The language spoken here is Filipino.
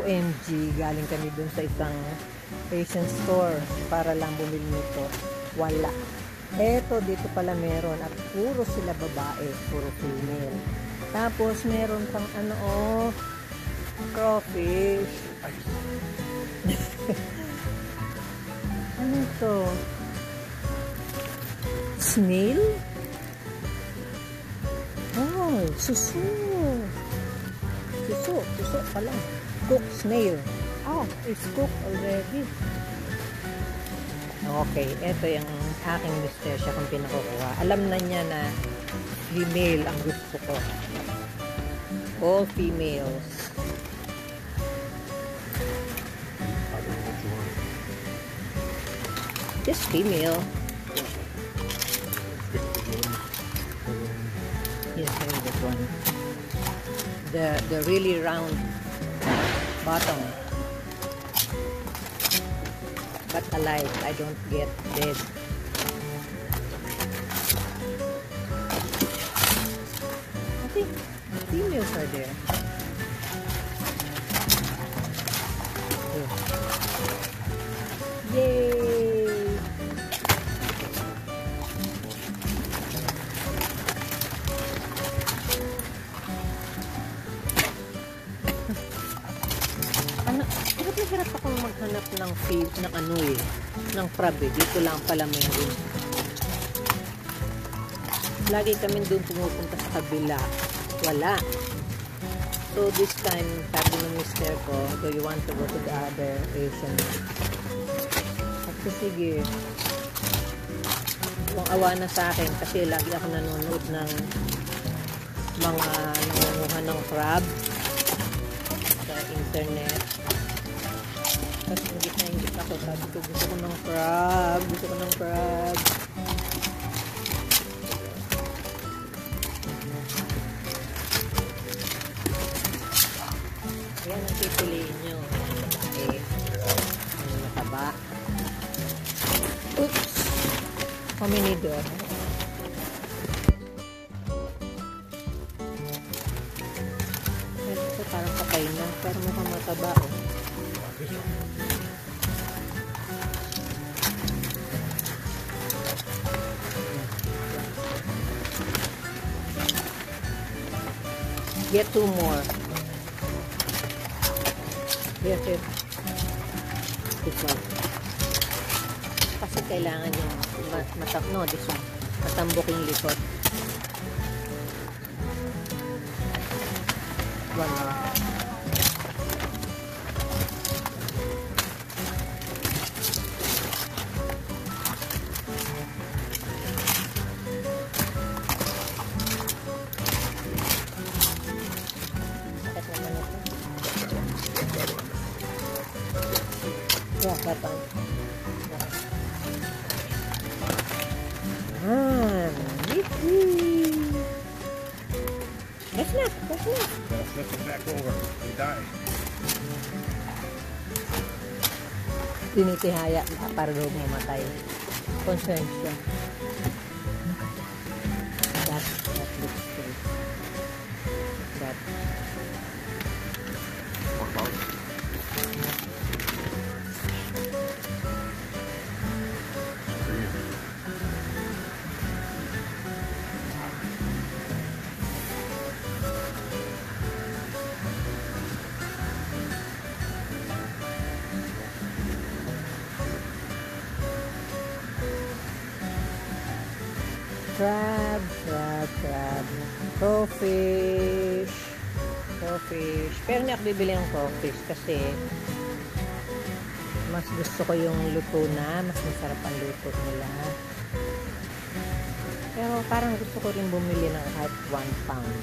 OMG, galing kami dun sa isang Asian store para lang bumili nito. Wala. Eto, dito pala meron. At puro sila babae. Puro female. Tapos, meron pang crawfish. Ano to? Snail? Oh, suso. Suso pala. Cooked snail. Oh, it's cooked already. Okay, ito yung aking mister siya kung pinakukuha. Alam na niya na female ang gusto ko. All females. Just female. Yes, this one. The really round bottom. But alive, I don't get dead. I think females are there. Yay! Hirap akong maghanap ng ng crab eh. Dito lang pala meron. Lagi kami doon pumupunta sa kabila. Wala. So this time, sabi ng mister ko, do you want to go to the other Asian? Kasi sige. Kung awa na sa akin, kasi lagi ako nanonood ng mga nangunguha ng crab sa internet. Kasi ingit ako. Sabi ko, gusto ko ng crab. Gusto ko ng crab. Ayan ang pipiliin nyo. Okay. Ano mataba? Oops! Hominidor. Ito parang patay na. Pero mukhang mataba oh. Get 2 more. Yes, yes. This one. Kasi kailangan yung this one. Matambuking likod. One more. Yeah, that one. That's not. Flip it back over. You die. Tinitihaya para daw mamatay. Concerned siya. That looks good. That. Crab. Crawfish. Pero hindi ako bibili ng crawfish kasi mas gusto ko yung luto na. Mas masarap ang luto nila. Pero parang gusto ko rin bumili ng kahit 1 pound.